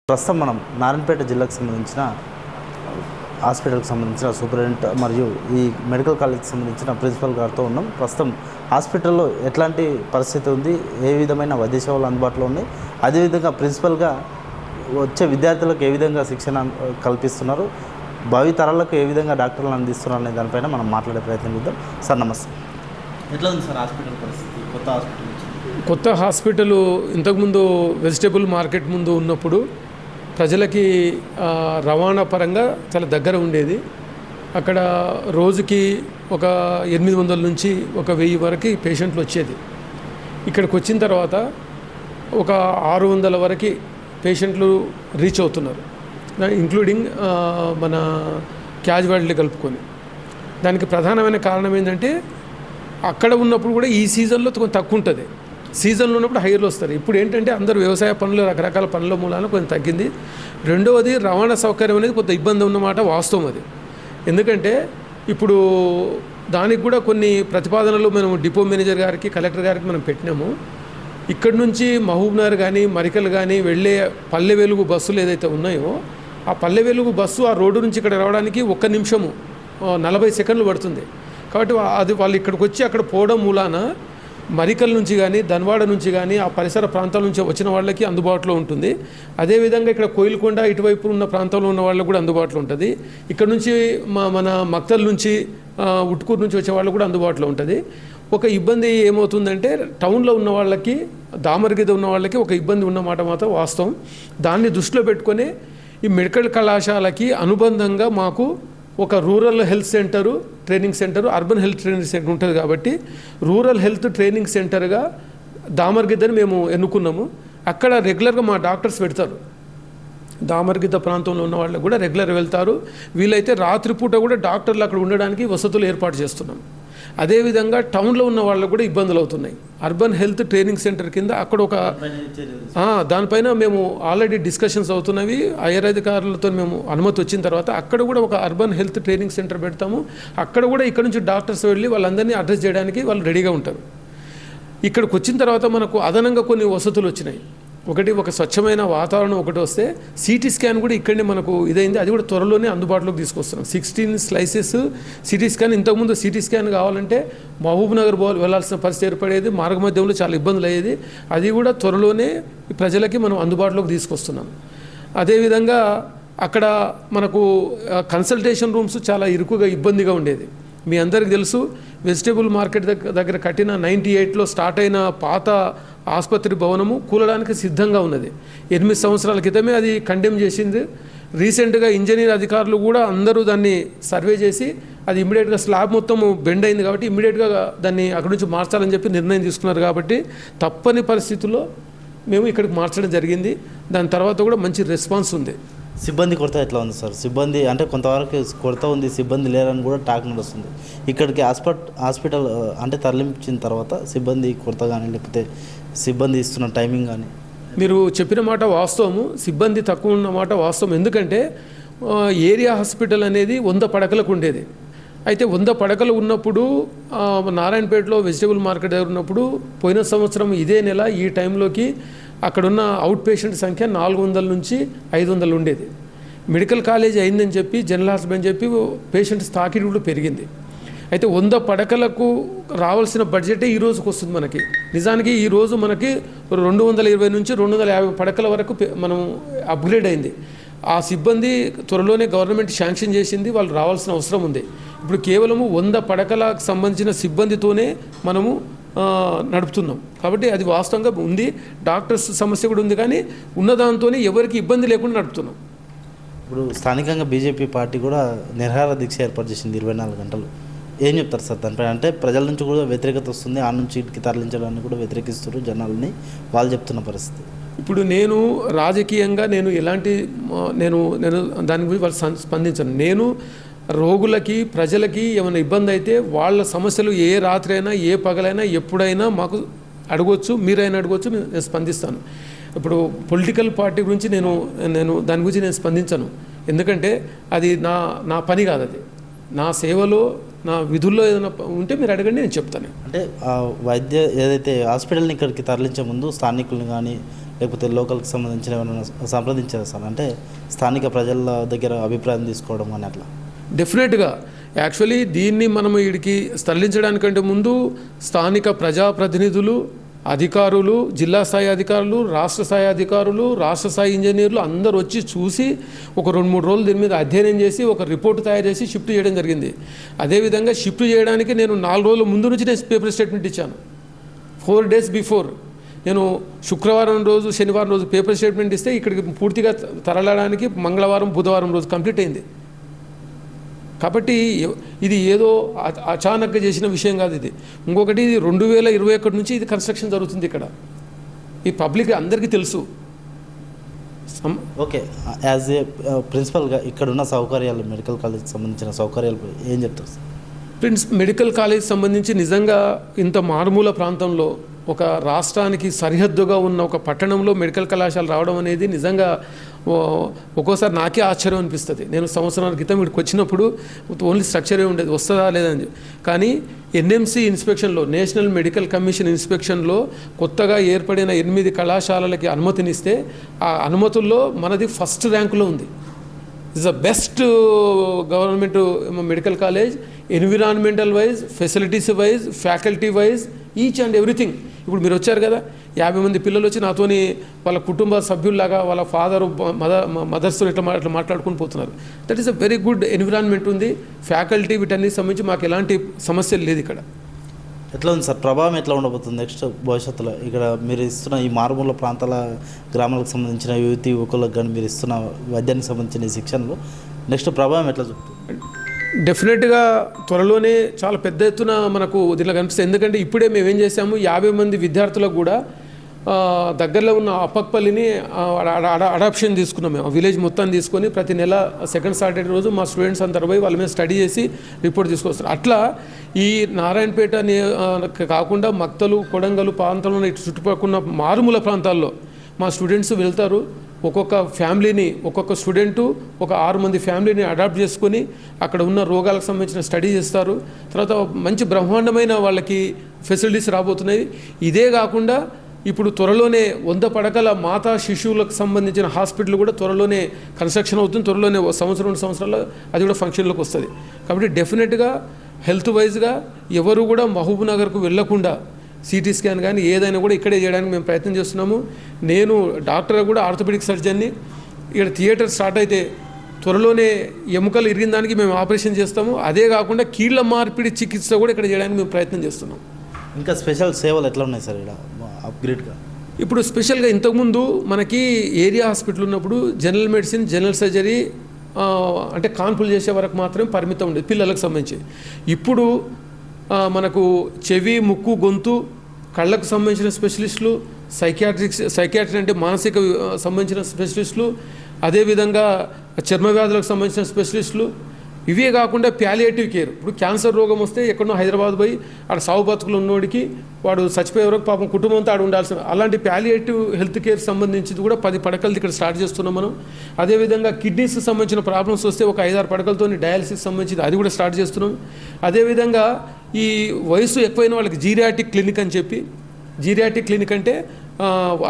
ప్రస్తుతం మనం నారాయణపేట జిల్లాకు సంబంధించిన హాస్పిటల్కి సంబంధించిన సూపరింటెండెంట్ మరియు ఈ మెడికల్ కాలేజ్కి సంబంధించిన ప్రిన్సిపల్ గారితో ఉన్నాం. ప్రస్తుతం హాస్పిటల్లో ఎట్లాంటి పరిస్థితి ఉంది, ఏ విధమైన వైద్య సేవలు అందుబాటులో ఉన్నాయి, అదేవిధంగా ప్రిన్సిపల్గా వచ్చే విద్యార్థులకు ఏ విధంగా శిక్షణ కల్పిస్తున్నారు, భావి తరాలకు ఏ విధంగా డాక్టర్లు అందిస్తున్నారు అనే దానిపైన మనం మాట్లాడే ప్రయత్నం చేద్దాం. సార్ నమస్తే. ఎట్లా ఉంది సార్ హాస్పిటల్ పరిస్థితి? కొత్త హాస్పిటల్ ఇంతకుముందు వెజిటేబుల్ మార్కెట్ ముందు ఉన్నప్పుడు ప్రజలకి రవాణా పరంగా చాలా దగ్గర ఉండేది. అక్కడ రోజుకి ఒక 800 నుంచి 1000 వరకు పేషెంట్లు వచ్చేది. ఇక్కడికి వచ్చిన తర్వాత ఒక 600 వరకు పేషెంట్లు రీచ్ అవుతున్నారు, ఇంక్లూడింగ్ మన క్యాజువాలిటీ కలుపుకొని. దానికి ప్రధానమైన కారణం ఏంటంటే అక్కడ ఉన్నప్పుడు కూడా ఈ సీజన్లో కొంచెం తక్కువ ఉంటుంది, సీజన్లో ఉన్నప్పుడు హైర్లు వస్తారు. ఇప్పుడు ఏంటంటే అందరూ వ్యవసాయ పనులు రకరకాల పనుల మూలాన కొంచెం తగ్గింది. రెండవది రవాణా సౌకర్యం అనేది కొంత ఇబ్బంది ఉన్నమాట వాస్తవం అది. ఎందుకంటే ఇప్పుడు దానికి కూడా కొన్ని ప్రతిపాదనలు మనం డిపో మేనేజర్ గారికి కలెక్టర్ గారికి మనం పెట్టినాము. ఇక్కడి నుంచి మహబూబ్నగర్ కానీ మరికల్ కానీ వెళ్ళే పల్లె వెలుగు బస్సులు ఏదైతే ఉన్నాయో ఆ పల్లె వెలుగు బస్సు ఆ రోడ్డు నుంచి ఇక్కడ రావడానికి 1 నిమిషము 40 సెకండ్లు పడుతుంది. కాబట్టి అది వాళ్ళు ఇక్కడికి వచ్చి అక్కడ పోవడం మూలాన మరికల్ నుంచి కానీ ధన్వాడ నుంచి కానీ ఆ పరిసర ప్రాంతాల నుంచి వచ్చిన వాళ్ళకి అందుబాటులో ఉంటుంది. అదేవిధంగా ఇక్కడ కోయిల్కొండ ఇటువైపు ఉన్న ప్రాంతంలో ఉన్న వాళ్ళకి కూడా అందుబాటులో ఉంటుంది. ఇక్కడ నుంచి మన మక్తల్ నుంచి ఉట్కూరు నుంచి వచ్చే వాళ్ళకు కూడా అందుబాటులో ఉంటుంది. ఒక ఇబ్బంది ఏమవుతుందంటే టౌన్లో ఉన్న వాళ్ళకి దామరగిద ఉన్న వాళ్ళకి ఒక ఇబ్బంది ఉన్నమాట మాత్రం వాస్తవం. దాన్ని దృష్టిలో పెట్టుకొని ఈ మెడికల్ కళాశాలకి అనుబంధంగా మాకు ఒక rural health centre training centre, urban health training centre ఉంటుంది. కాబట్టి రూరల్ హెల్త్ ట్రైనింగ్ సెంటర్గా దామరగిద్దని మేము ఎన్నుకున్నాము. అక్కడ రెగ్యులర్గా మా డాక్టర్స్ పెడతారు. దామరగిద్ద ప్రాంతంలో ఉన్న వాళ్ళు కూడా రెగ్యులర్ వెళ్తారు. వీలైతే రాత్రిపూట కూడా డాక్టర్లు అక్కడ ఉండడానికి వసతులు ఏర్పాటు చేస్తున్నాం. అదేవిధంగా టౌన్లో ఉన్న వాళ్ళకు కూడా ఇబ్బందులు అవుతున్నాయి. అర్బన్ హెల్త్ ట్రైనింగ్ సెంటర్ కింద అక్కడ ఒక దానిపైన మేము ఆల్రెడీ డిస్కషన్స్ అవుతున్నవి. హైయర్ అధికారులతో మేము అనుమతి వచ్చిన తర్వాత అక్కడ కూడా ఒక అర్బన్ హెల్త్ ట్రైనింగ్ సెంటర్ పెడతాము. అక్కడ కూడా ఇక్కడ నుంచి డాక్టర్స్ వెళ్ళి వాళ్ళందరినీ అడ్రస్ చేయడానికి వాళ్ళు రెడీగా ఉంటారు. ఇక్కడికి వచ్చిన తర్వాత మనకు అదనంగా కొన్ని వసతులు వచ్చినాయి. ఒక స్వచ్ఛమైన వాతావరణం ఒకటి వస్తే సిటీ స్కాన్ కూడా ఇక్కడనే మనకు ఇదైంది. అది కూడా త్వరలోనే అందుబాటులోకి తీసుకొస్తున్నాం. 16 స్లైసెస్ సిటీ స్కాన్. ఇంతకుముందు సిటీ స్కాన్ కావాలంటే మహబూబ్నగర్ వెళ్ళాల్సిన పరిస్థితి ఏర్పడేది, మార్గ మధ్యంలో చాలా ఇబ్బందులు అయ్యేది. అది కూడా త్వరలోనే ప్రజలకి మనం అందుబాటులోకి తీసుకొస్తున్నాం. అదేవిధంగా అక్కడ మనకు కన్సల్టేషన్ రూమ్స్ చాలా ఇరుకుగా ఇబ్బందిగా ఉండేది. మీ అందరికీ తెలుసు, వెజిటేబుల్ మార్కెట్ దగ్గర కట్టిన 98లో స్టార్ట్ అయిన పాత ఆసుపత్రి భవనము కూలడానికి సిద్ధంగా ఉన్నది. 8 సంవత్సరాల క్రితమే అది కండెమ్ చేసింది. రీసెంట్గా ఇంజనీర్ అధికారులు కూడా అందరూ దాన్ని సర్వే చేసి అది ఇమ్మీడియట్గా స్లాబ్ మొత్తం బెండ్ అయింది కాబట్టి ఇమ్మీడియట్గా దాన్ని అక్కడి నుంచి మార్చాలని చెప్పి నిర్ణయం తీసుకున్నారు. కాబట్టి తప్పని పరిస్థితుల్లో మేము ఇక్కడికి మార్చడం జరిగింది. దాని తర్వాత కూడా మంచి రెస్పాన్స్ ఉంది. సిబ్బంది కొరత ఎట్లా ఉంది సార్? సిబ్బంది అంటే కొంతవరకు కొరత ఉంది, సిబ్బంది లేరని కూడా టాక్ నడుస్తుంది. ఇక్కడికి హాస్పిటల్ అంటే తరలించిన తర్వాత సిబ్బంది కొరత కానీ లేకపోతే సిబ్బంది ఇస్తున్న టైమింగ్ కానీ? మీరు చెప్పిన మాట వాస్తవము, సిబ్బంది తక్కువ ఉన్న మాట వాస్తవం. ఎందుకంటే ఏరియా హాస్పిటల్ అనేది 100 పడకలకు ఉండేది. అయితే 100 పడకలు ఉన్నప్పుడు నారాయణపేటలో వెజిటేబుల్ మార్కెట్ దగ్గర ఉన్నప్పుడు పోయిన సంవత్సరం ఇదే నెల ఈ టైంలోకి అక్కడున్న అవుట్ పేషెంట్ సంఖ్య 400 నుంచి 500 ఉండేది. మెడికల్ కాలేజ్ అయిందని చెప్పి జనరల్ హాస్పిటల్ అని చెప్పి పేషెంట్స్ తాకిడి కూడా పెరిగింది. అయితే 100 పడకలకు రావాల్సిన బడ్జెటే ఈ రోజుకి వస్తుంది మనకి. నిజానికి ఈరోజు మనకి 220 నుంచి 250 పడకల వరకు మనం అప్గ్రేడ్ అయింది. ఆ సిబ్బంది త్వరలోనే గవర్నమెంట్ శాంక్షన్ చేసింది, వాళ్ళు రావాల్సిన అవసరం ఉంది. ఇప్పుడు కేవలము 100 పడకలకు సంబంధించిన సిబ్బందితోనే మనము నడుపుతున్నాం. కాబట్టి అది వాస్తవంగా ఉంది. డాక్టర్స్ సమస్య కూడా ఉంది, కానీ ఉన్నదాంతోనే ఎవరికి ఇబ్బంది లేకుండా నడుపుతున్నాం. ఇప్పుడు స్థానికంగా బీజేపీ పార్టీ కూడా నిరాహార దీక్ష ఏర్పాటు చేసింది 24 గంటలు. ఏం చెప్తారు సార్ దానిపై? అంటే ప్రజల నుంచి కూడా వ్యతిరేకత వస్తుంది, ఆ నుంచి ఇటుకి తరలించడానికి కూడా వ్యతిరేకిస్తారు జనాలని వాళ్ళు చెప్తున్న పరిస్థితి. ఇప్పుడు నేను రాజకీయంగా నేను ఎలాంటి నేను దాని గురించి వాళ్ళు స్పందించను. నేను రోగులకి ప్రజలకి ఏమైనా ఇబ్బంది అయితే వాళ్ళ సమస్యలు ఏ రాత్రి అయినా ఏ పగలైనా ఎప్పుడైనా మాకు అడగవచ్చు, మీరైనా అడగవచ్చు, నేను స్పందిస్తాను. ఇప్పుడు పొలిటికల్ పార్టీ గురించి నేను దాని గురించి నేను స్పందించను. ఎందుకంటే అది నా పని కాదు. అది నా సేవలో నా విధుల్లో ఏదైనా ఉంటే మీరు అడగండి, నేను చెప్తాను. అంటే వైద్య ఏదైతే హాస్పిటల్ని ఇక్కడికి తరలించే ముందు స్థానికులను కానీ లేకపోతే లోకల్కి సంబంధించిన ఏమైనా సంప్రదించారు సార్? అంటే స్థానిక ప్రజల దగ్గర అభిప్రాయం తీసుకోవడం కానీ అట్లా. డెఫినెట్గా యాక్చువల్లీ దీన్ని మనం వీడికి తరలించడానికంటే ముందు స్థానిక ప్రజాప్రతినిధులు, అధికారులు, జిల్లా స్థాయి అధికారులు, రాష్ట్ర స్థాయి అధికారులు, రాష్ట్ర స్థాయి ఇంజనీర్లు అందరూ వచ్చి చూసి ఒక 2-3 రోజులు దీని మీద అధ్యయనం చేసి ఒక రిపోర్ట్ తయారు చేసి షిఫ్ట్ చేయడం జరిగింది. అదేవిధంగా షిఫ్ట్ చేయడానికి నేను 4 రోజుల ముందు నుంచి నేను పేపర్ స్టేట్మెంట్ ఇచ్చాను. 4 days బిఫోర్ నేను శుక్రవారం రోజు, శనివారం రోజు పేపర్ స్టేట్మెంట్ ఇస్తే ఇక్కడికి పూర్తిగా తరలడానికి మంగళవారం, బుధవారం రోజు కంప్లీట్ అయింది. కాబట్టి ఇది ఏదో అచానక్గా చేసిన విషయం కాదు. ఇది ఇంకొకటి, ఇది 2021 నుంచి ఇది కన్స్ట్రక్షన్ జరుగుతుంది ఇక్కడ. ఈ పబ్లిక్ అందరికీ తెలుసు. ఓకే, యాజ్ ఏ ప్రిన్సిపల్గా ఇక్కడ ఉన్న సౌకర్యాలు, మెడికల్ కాలేజ్కి సంబంధించిన సౌకర్యాలు ఏం చెప్తారు సార్? మెడికల్ కాలేజ్ సంబంధించి నిజంగా ఇంత మారుమూల ప్రాంతంలో ఒక రాష్ట్రానికి సరిహద్దుగా ఉన్న ఒక పట్టణంలో మెడికల్ కళాశాల రావడం అనేది నిజంగా ఒక్కోసారి నాకే ఆశ్చర్యం అనిపిస్తుంది. నేను సంవత్సరాల క్రితం ఇక్కడికి వచ్చినప్పుడు ఓన్లీ స్ట్రక్చరే ఉండేది, వస్తుందా లేదని. కానీ ఎన్ఎంసీ ఇన్స్పెక్షన్లో, నేషనల్ మెడికల్ కమిషన్ ఇన్స్పెక్షన్లో కొత్తగా ఏర్పడిన 8 కళాశాలలకి అనుమతినిస్తే ఆ అనుమతుల్లో మనది ఫస్ట్ ర్యాంకులో ఉంది. It's the best government medical college, environmental wise, facilities wise, faculty wise, each and everything. ఇప్పుడు మీరు వచ్చారు కదా, 50 మంది పిల్లలు వచ్చి నాతోని వాళ్ళ కుటుంబ సభ్యుల్లాగా వాళ్ళ ఫాదరు, మదర్స్తో ఇట్లా మాట్లాడుకుని పోతున్నారు. That is a very good environment ఉంది. ఫ్యాకల్టీ వీటన్నిటి సంబంధించి మాకు ఎలాంటి సమస్యలు లేదు ఇక్కడ. ఎట్లా ఉంది సార్ ప్రభావం, ఎట్లా ఉండబోతుంది నెక్స్ట్ భవిష్యత్తులో? ఇక్కడ మీరు ఇస్తున్న ఈ మారుమూల ప్రాంతాల గ్రామాలకు సంబంధించిన యువకులకు కానీ మీరు ఇస్తున్న వైద్యానికి సంబంధించిన ఈ శిక్షణలో నెక్స్ట్ ప్రభావం ఎట్లా చూపుతుంది? డెఫినెట్గా త్వరలోనే చాలా పెద్ద ఎత్తున మనకు దీనిలో కనిపిస్తుంది. ఎందుకంటే ఇప్పుడే మేము ఏం చేసాము, 50 మంది విద్యార్థులకు కూడా దగ్గరలో ఉన్న అప్పక్పల్లిని అడాప్షన్ తీసుకున్నాం. మేము విలేజ్ మొత్తాన్ని తీసుకొని ప్రతి నెల సెకండ్ సాటర్డే రోజు మా స్టూడెంట్స్ అందరూ పోయి వాళ్ళ మీద స్టడీ చేసి రిపోర్ట్ తీసుకొస్తారు. అట్లా ఈ నారాయణపేట కాకుండా మక్తలు, కొడంగలు ప్రాంతంలో ఇటు చుట్టుపక్కల మారుమూల ప్రాంతాల్లో మా స్టూడెంట్స్ వెళ్తారు. ఒక్కొక్క ఫ్యామిలీని, ఒక్కొక్క స్టూడెంటు ఒక 6 మంది ఫ్యామిలీని అడాప్ట్ చేసుకొని అక్కడ ఉన్న రోగాలకు సంబంధించిన స్టడీ చేస్తారు. తర్వాత మంచి బ్రహ్మాండమైన వాళ్ళకి ఫెసిలిటీస్ రాబోతున్నాయి. ఇదే కాకుండా ఇప్పుడు త్వరలోనే 100 పడకల మాతా శిశువులకు సంబంధించిన హాస్పిటల్ కూడా త్వరలోనే కన్స్ట్రక్షన్ అవుతుంది. త్వరలోనే 1-2 సంవత్సరాల్లో అది కూడా ఫంక్షన్లోకి వస్తుంది. కాబట్టి డెఫినెట్గా హెల్త్ వైజ్గా ఎవరు కూడా మహబూబ్ నగర్కు వెళ్లకుండా సిటీ స్కాన్ కానీ ఏదైనా కూడా ఇక్కడే చేయడానికి మేము ప్రయత్నం చేస్తున్నాము. నేను డాక్టర్ కూడా ఆర్థోపెడిక్ సర్జన్ని. ఇక్కడ థియేటర్ స్టార్ట్ అయితే త్వరలోనే ఎముకలు ఇరిగిన దానికి మేము ఆపరేషన్ చేస్తాము. అదే కాకుండా కీళ్ళ మార్పిడి చికిత్స కూడా ఇక్కడ చేయడానికి మేము ప్రయత్నం చేస్తున్నాం. ఇంకా స్పెషల్ సేవలు ఎట్లా ఉన్నాయి సార్ ఇక్కడ అప్గ్రేడ్గా? ఇప్పుడు స్పెషల్గా ఇంతకుముందు మనకి ఏరియా హాస్పిటల్ ఉన్నప్పుడు జనరల్ మెడిసిన్, జనరల్ సర్జరీ అంటే కాన్పులు చేసే వరకు మాత్రమే పరిమితం ఉండేది పిల్లలకు సంబంధించి. ఇప్పుడు మనకు చెవి, ముక్కు, గొంతు, కళ్ళకు సంబంధించిన స్పెషలిస్టులు, సైకియాట్రీ అంటే మానసిక సంబంధించిన స్పెషలిస్టులు, అదేవిధంగా చర్మ వ్యాధులకు సంబంధించిన స్పెషలిస్టులు, ఇవే కాకుండా ప్యాలియేటివ్ కేర్. ఇప్పుడు క్యాన్సర్ రోగం వస్తే ఎక్కడో హైదరాబాద్ పోయి ఆడ సాగు బతుకులు ఉన్నోడికి వాడు చచ్చిపోయే వరకు పాపం కుటుంబంతో ఆడ ఉండాల్సిన అలాంటి ప్యాలియేటివ్ హెల్త్ కేర్ సంబంధించి కూడా 10 పడకలు ఇక్కడ స్టార్ట్ చేస్తున్నాం మనం. అదేవిధంగా కిడ్నీస్కి సంబంధించిన ప్రాబ్లమ్స్ వస్తే ఒక 5-6 పడకలతో డయాలసిస్ సంబంధించి అది కూడా స్టార్ట్ చేస్తున్నాం. అదేవిధంగా ఈ వయసు ఎక్కువైన వాళ్ళకి జీరియాటిక్ క్లినిక్ అని చెప్పి, జీరియాటిక్ క్లినిక్ అంటే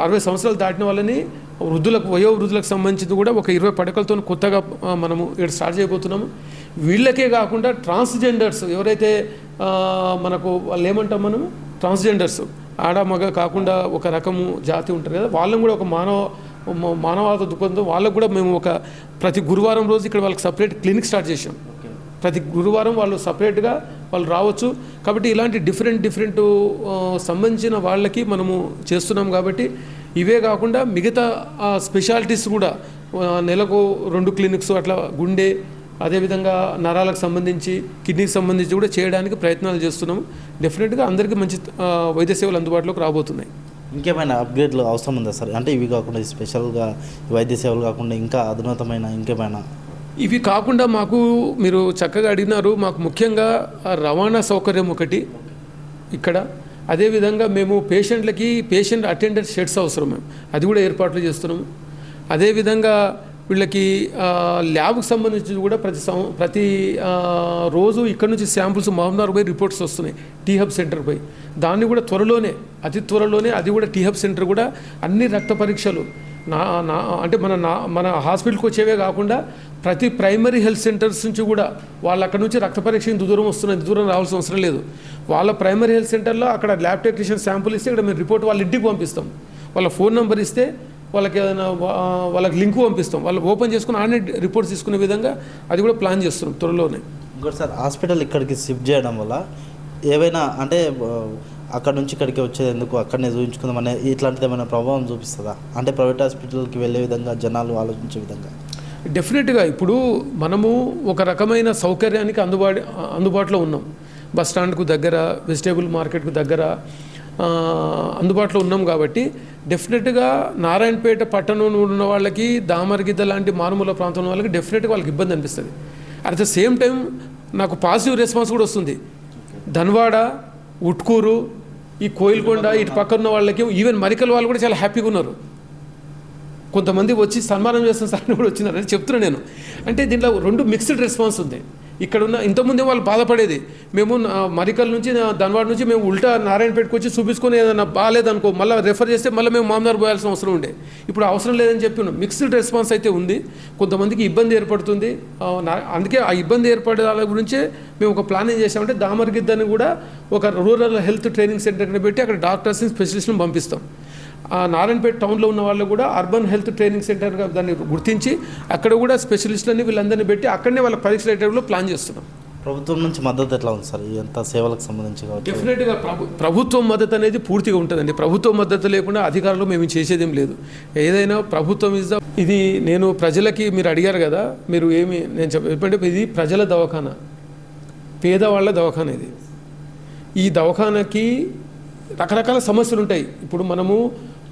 60 సంవత్సరాలు దాటిన వాళ్ళని వయోవృద్ధులకు సంబంధించి కూడా ఒక 20 పడకలతో కొత్తగా మనము ఇక్కడ స్టార్ట్ చేయబోతున్నాము. వీళ్ళకే కాకుండా ట్రాన్స్జెండర్స్ ఎవరైతే మనకు వాళ్ళు ఏమంటాం మనము ట్రాన్స్జెండర్స్, ఆడ మగ కాకుండా ఒక రకము జాతి ఉంటారు కదా, వాళ్ళని కూడా ఒక మానవతా దృక్పథంతో వాళ్ళకు కూడా మేము ప్రతి గురువారం రోజు ఇక్కడ వాళ్ళకి సపరేట్ క్లినిక్ స్టార్ట్ చేసాం. ప్రతి గురువారం వాళ్ళు సపరేట్గా వాళ్ళు రావచ్చు. కాబట్టి ఇలాంటి డిఫరెంట్ సంబంధించిన వాళ్ళకి మనము చేస్తున్నాం. కాబట్టి ఇవే కాకుండా మిగతా స్పెషాలిటీస్ కూడా నెలకు 2 క్లినిక్స్ అట్లా గుండె, అదేవిధంగా నరాలకు సంబంధించి, కిడ్నీకి సంబంధించి కూడా చేయడానికి ప్రయత్నాలు చేస్తున్నాము. డెఫినెట్గా అందరికీ మంచి వైద్య సేవలు అందుబాటులోకి రాబోతున్నాయి. ఇంకేమైనా అప్గ్రేడ్లు అవసరం ఉందా సార్? అంటే ఇవి కాకుండా స్పెషల్గా వైద్య సేవలు కాకుండా ఇంకా అధునాతమైన ఇంకేమైనా? ఇవి కాకుండా మాకు మీరు చక్కగా అడిగినారు, మాకు ముఖ్యంగా రవాణా సౌకర్యం ఒకటి ఇక్కడ. అదేవిధంగా మేము పేషెంట్ అటెండెంట్ షెడ్స్ అవసరం, మేము అది కూడా ఏర్పాట్లు చేస్తున్నాము. అదేవిధంగా వీళ్ళకి ల్యాబ్కి సంబంధించి కూడా ప్రతి రోజు ఇక్కడ నుంచి శాంపుల్స్ మహబూబ్నగర్ పోయి రిపోర్ట్స్ వస్తున్నాయి టీ హబ్ సెంటర్ పోయి. దాన్ని కూడా అతి త్వరలోనే అది కూడా టీ హబ్ సెంటర్ కూడా అన్ని రక్త పరీక్షలు అంటే మన హాస్పిటల్కి వచ్చేవే కాకుండా ప్రతి ప్రైమరీ హెల్త్ సెంటర్స్ నుంచి కూడా వాళ్ళు అక్కడ నుంచి రక్త పరీక్ష ఇంత దూరం వస్తున్నారు, ఇంత దూరం రావాల్సిన అవసరం లేదు. వాళ్ళ ప్రైమరీ హెల్త్ సెంటర్లో అక్కడ ల్యాబ్ టెక్నీషియన్ శాంపుల్ ఇస్తే ఇక్కడ మేము రిపోర్ట్ వాళ్ళ ఇంటికి పంపిస్తాం. వాళ్ళ ఫోన్ నెంబర్ ఇస్తే వాళ్ళకి ఏదైనా వాళ్ళకి లింక్ పంపిస్తాం, వాళ్ళు ఓపెన్ చేసుకుని ఆనే రిపోర్ట్స్ తీసుకునే విధంగా అది కూడా ప్లాన్ చేస్తున్నాం త్వరలోనే. ఇంకోటి సార్, హాస్పిటల్ ఇక్కడికి షిఫ్ట్ చేయడం వల్ల ఏవైనా అంటే అక్కడ నుంచి ఇక్కడికి వచ్చేది ఎందుకు, అక్కడనే చూపించుకుందాం అనే ఇట్లాంటిది ఏమైనా ప్రభావం చూపిస్తుందా? అంటే ప్రైవేట్ హాస్పిటల్కి వెళ్ళే విధంగా జనాలు ఆలోచించే విధంగా. డెఫినెట్గా ఇప్పుడు మనము ఒక రకమైన సౌకర్యానికి అందుబాటులో ఉన్నాం. బస్ స్టాండ్కు దగ్గర, వెజిటేబుల్ మార్కెట్కు దగ్గర అందుబాటులో ఉన్నాం కాబట్టి డెఫినెట్గా నారాయణపేట పట్టణంలో ఉన్న వాళ్ళకి, దామరగిద్ద లాంటి మారుమూల ప్రాంతంలో ఉన్న వాళ్ళకి డెఫినెట్గా వాళ్ళకి ఇబ్బంది అనిపిస్తుంది. అట్ ద సేమ్ టైం నాకు పాజిటివ్ రెస్పాన్స్ కూడా వస్తుంది. ధన్వాడ, ఉట్కూరు, ఈ కోయిల్కొండ ఇటు పక్కన ఉన్న వాళ్ళకి, ఈవెన్ మరికల్ వాళ్ళు కూడా చాలా హ్యాపీగా ఉన్నారు. కొంతమంది వచ్చి సన్మానం చేస్తున్న సార్ని కూడా వచ్చినారని చెప్తున్నాను నేను. అంటే దీంట్లో రెండు మిక్స్డ్ రెస్పాన్స్ ఉంది. ఇక్కడ ఉన్న ఇంతకుముందే వాళ్ళు బాధపడేది, మేము మరికల్ నుంచి ధన్వాడ నుంచి మేము ఉల్టా నారాయణపేటకు వచ్చి చూపించుకొని ఏదైనా బాగాలేదనుకో మళ్ళీ రెఫర్ చేస్తే మళ్ళీ మేము మామూలు పోయాల్సిన అవసరం ఉండే. ఇప్పుడు అవసరం లేదని చెప్పి మిక్స్డ్ రెస్పాన్స్ అయితే ఉంది. కొంతమందికి ఇబ్బంది ఏర్పడుతుంది. అందుకే ఆ ఇబ్బంది ఏర్పడే వాళ్ళ గురించే మేము ఒక ప్లానింగ్ చేసామంటే దామరగిద్దని కూడా ఒక రూరల్ హెల్త్ ట్రైనింగ్ సెంటర్ని పెట్టి అక్కడ డాక్టర్స్ని, స్పెషలిస్ట్ని పంపిస్తాం. నారాయణపేట టౌన్లో ఉన్న వాళ్ళు కూడా అర్బన్ హెల్త్ ట్రైనింగ్ సెంటర్గా దాన్ని గుర్తించి అక్కడ కూడా స్పెషలిస్టులని వీళ్ళందరినీ పెట్టి అక్కడనే వాళ్ళ పరీక్షల టైంలో ప్లాన్ చేస్తున్నాం. ప్రభుత్వం నుంచి మద్దతు ఎట్లా ఉంది సార్ ఎంత సేవలకు సంబంధించి? డెఫినెట్గా ప్రభుత్వం మద్దతు అనేది పూర్తిగా ఉంటుందండి. ప్రభుత్వం మద్దతు లేకుండా అధికారులు మేము చేసేదేం లేదు. ఏదైనా ప్రభుత్వం ఇది నేను ప్రజలకి మీరు అడిగారు కదా, మీరు నేను చెప్పంటే ఇది ప్రజల దవాఖానా, పేదవాళ్ళ దవాఖానా. ఈ దవాఖానాకి రకరకాల సమస్యలు ఉంటాయి. ఇప్పుడు మనము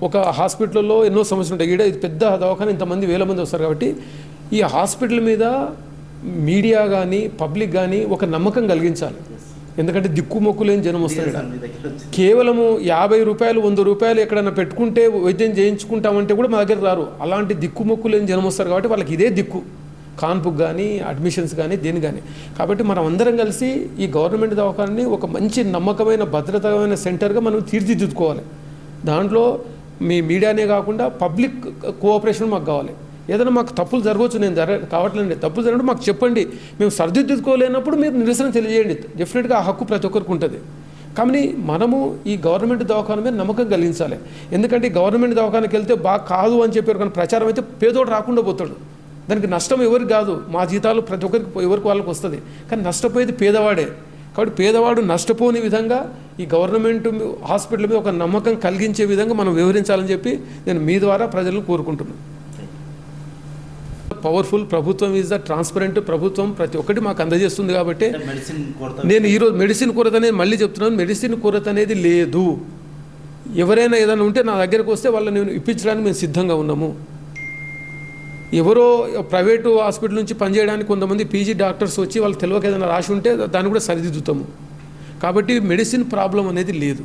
ఒక హాస్పిటల్లో ఎన్నో సమస్యలు ఉంటాయి. ఇది పెద్ద దవాఖానా, ఇంతమంది వేల మంది వస్తారు కాబట్టి ఈ హాస్పిటల్ మీద మీడియా కానీ పబ్లిక్ కానీ ఒక నమ్మకం కలిగించాలి. ఎందుకంటే దిక్కుమొక్కు లేని జనం వస్తారు. కేవలము 50 రూపాయలు 100 రూపాయలు ఎక్కడైనా పెట్టుకుంటే వైద్యం చేయించుకుంటామంటే కూడా మా దగ్గర రారు. అలాంటి దిక్కుమొక్కు లేని జనం వస్తారు కాబట్టి వాళ్ళకి ఇదే దిక్కు, కాన్పుకు కానీ అడ్మిషన్స్ కానీ దేని కానీ. కాబట్టి మనం అందరం కలిసి ఈ గవర్నమెంట్ దవాఖానాని ఒక మంచి నమ్మకమైన భద్రతమైన సెంటర్గా మనం తీర్చిదిద్దుకోవాలి. దాంట్లో మీ మీడియానే కాకుండా పబ్లిక్ కోఆపరేషన్ మాకు కావాలి. ఏదైనా మాకు తప్పులు జరగవచ్చు, నేను కావట్లేదు, తప్పులు జరిగినప్పుడు మాకు చెప్పండి. మేము సరిదిద్దుకోలేనప్పుడు మీరు నిరసన తెలియజేయండి. డెఫినెట్గా ఆ హక్కు ప్రతి ఒక్కరికి ఉంటుంది. కానీ మనము ఈ గవర్నమెంట్ దవాఖాన మీద నమ్మకం కలిగించాలి. ఎందుకంటే గవర్నమెంట్ దవాఖానకి వెళ్తే బాగా కాదు అని చెప్పారు కానీ ప్రచారం అయితే పేదోడు రాకుండా పోతాడు. దానికి నష్టం ఎవరికి కాదు, మా జీతాలు ప్రతి ఒక్కరికి ఎవరికి వాళ్ళకి వస్తుంది, కానీ నష్టపోయేది పేదవాడే. కాబట్టి పేదవాడు నష్టపోని విధంగా ఈ గవర్నమెంట్ హాస్పిటల్ మీద ఒక నమ్మకం కలిగించే విధంగా మనం వివరించాలని చెప్పి నేను మీ ద్వారా ప్రజలను కోరుకుంటున్నాను. పవర్ఫుల్ ప్రభుత్వం ఈజ్ ద ట్రాన్స్పరెంట్ ప్రభుత్వం ప్రతి ఒక్కటి మాకు అందజేస్తుంది. కాబట్టి నేను ఈరోజు మెడిసిన్ కొరత అనేది మళ్ళీ చెప్తున్నాను, మెడిసిన్ కొరత అనేది లేదు. ఎవరైనా ఏదైనా ఉంటే నా దగ్గరకు వస్తే వాళ్ళని నేను ఇప్పించడానికి మేము సిద్ధంగా ఉన్నాము. ఎవరో ప్రైవేటు హాస్పిటల్ నుంచి పనిచేయడానికి కొంతమంది పీజీ డాక్టర్స్ వచ్చి వాళ్ళు తెలియక ఏదైనా రాసి ఉంటే దాన్ని కూడా సరిదిద్దుతాము. కాబట్టి మెడిసిన్ ప్రాబ్లం అనేది లేదు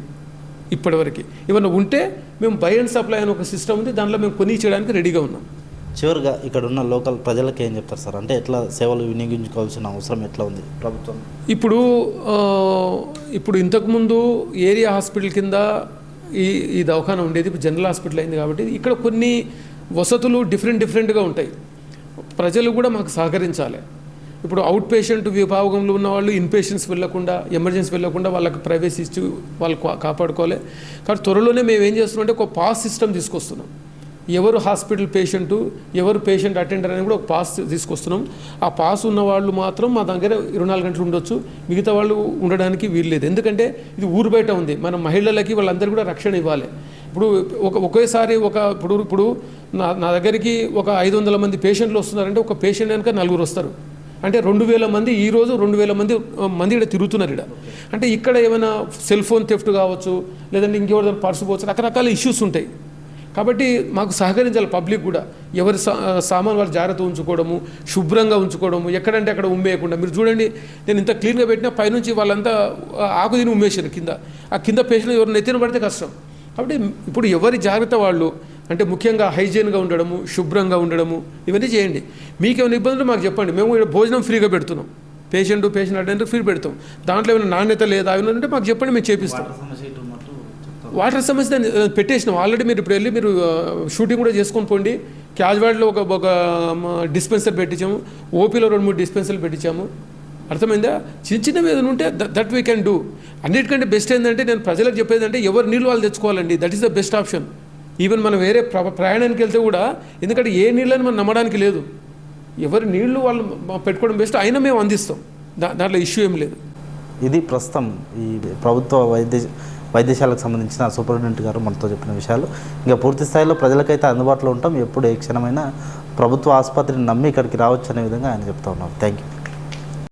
ఇప్పటివరకు. ఏమన్నా ఉంటే మేము బై అండ్ సప్లై అని ఒక సిస్టమ్ ఉంది, దాంట్లో మేము కొని చేయడానికి రెడీగా ఉన్నాం. చివరిగా ఇక్కడ ఉన్న లోకల్ ప్రజలకు ఏం చెప్తారు సార్? అంటే ఎట్లా సేవలు వినియోగించుకోవాల్సిన అవసరం ఎట్లా ఉంది ప్రభుత్వం? ఇప్పుడు ఇంతకుముందు ఏరియా హాస్పిటల్ కింద ఈ దవాఖానా ఉండేది, ఇప్పుడు జనరల్ హాస్పిటల్ అయింది. కాబట్టి ఇక్కడ కొన్ని వసతులు డిఫరెంట్గా ఉంటాయి. ప్రజలు కూడా మాకు సహకరించాలి. ఇప్పుడు అవుట్ పేషెంట్ విభాగంలో ఉన్న వాళ్ళు ఇన్ పేషెంట్స్ వెళ్ళకుండా, ఎమర్జెన్సీ వెళ్ళకుండా వాళ్ళకి ప్రైవసీ ఇచ్చి వాళ్ళు కాపాడుకోవాలి. కాబట్టి త్వరలోనే మేము ఏం చేస్తున్నాం అంటే ఒక పాస్ సిస్టమ్ తీసుకొస్తున్నాం. ఎవరు హాస్పిటల్ పేషెంటు, ఎవరు పేషెంట్ అటెండర్ అని కూడా ఒక పాస్ తీసుకొస్తున్నాం. ఆ పాస్ ఉన్న వాళ్ళు మాత్రం మా దగ్గర 24 గంటలు ఉండొచ్చు, మిగతా వాళ్ళు ఉండడానికి వీల్లేదు. ఎందుకంటే ఇది ఊరు బయట ఉంది, మన మహిళలకి వాళ్ళందరూ కూడా రక్షణ ఇవ్వాలి. ఇప్పుడు ఒకేసారి ఇప్పుడు నా దగ్గరికి ఒక 500 మంది పేషెంట్లు వస్తున్నారంటే ఒక పేషెంట్ కనుక 4 వస్తారు అంటే 2000 మంది, ఈరోజు 2000 మంది ఇక్కడ తిరుగుతున్నారు. అంటే ఇక్కడ ఏమైనా సెల్ ఫోన్ థెఫ్ట్ కావచ్చు, లేదంటే ఇంకెవరిదైనా పర్సు పోవచ్చు, రకరకాల ఇష్యూస్ ఉంటాయి. కాబట్టి మాకు సహకరించాలి పబ్లిక్ కూడా. ఎవరి సామాన్ వాళ్ళు జాగ్రత్త ఉంచుకోవడము, శుభ్రంగా ఉంచుకోవడము, ఎక్కడంటే అక్కడ ఉమ్మేయకుండా. మీరు చూడండి, నేను ఇంత క్లీన్గా పెట్టినా పైనుంచి వాళ్ళంతా ఆకు తిని ఉమ్మేసారు కింద. ఆ కింద పేషెంట్ ఎవరిని ఎత్తిన పడితే కష్టం. కాబట్టి ఇప్పుడు ఎవరి జాగ్రత్త వాళ్ళు, అంటే ముఖ్యంగా హైజీన్గా ఉండడము, శుభ్రంగా ఉండడము, ఇవన్నీ చేయండి. మీకేమైనా ఇబ్బందులు మాకు చెప్పండి. మేము ఇక్కడ భోజనం ఫ్రీగా పెడుతున్నాం, పేషెంట్ అటెండర్ ఫ్రీ పెడతాం. దాంట్లో ఏమైనా నాణ్యత లేదా అవి ఉంటే మాకు చెప్పండి, మేము చేపిస్తాం. వాటర్ సమస్య దాన్ని పెట్టేసినాం ఆల్రెడీ. మీరు ఇప్పుడు వెళ్ళి మీరు షూటింగ్ కూడా చేసుకొని పోండి. క్యాజువాలిటీలో ఒక డిస్పెన్సర్ పెట్టించాము, ఓపీలో 2-3 డిస్పెన్సర్లు పెట్టించాము. అర్థమైందా? చిన్నవి ఏదైనా ఉంటే దట్ వీ కెన్ డూ. అన్నిటికంటే బెస్ట్ ఏంటంటే నేను ప్రజలకు చెప్పేది అంటే ఎవరు నీళ్ళు వాళ్ళు తెచ్చుకోవాలండి. That is the best option. Even మనం వేరే ప్రయాణానికి వెళ్తే కూడా, ఎందుకంటే ఏ నీళ్ళని మనం నమ్మడానికి లేదు. ఎవరి నీళ్లు వాళ్ళు పెట్టుకోవడం బెస్ట్. అయినా మేము అందిస్తాం, దాంట్లో ఇష్యూ ఏం లేదు. ఇది ప్రస్తుతం ఈ ప్రభుత్వ వైద్యశాలకు సంబంధించిన సూపరింటెండెంట్ గారు మనతో చెప్పిన విషయాలు. ఇంకా పూర్తి స్థాయిలో ప్రజలకైతే అందుబాటులో ఉంటాం. ఎప్పుడు ఏ క్షణమైనా ప్రభుత్వ ఆసుపత్రిని నమ్మి ఇక్కడికి రావచ్చు అనే విధంగా ఆయన చెప్తా ఉన్నారు. Thank you.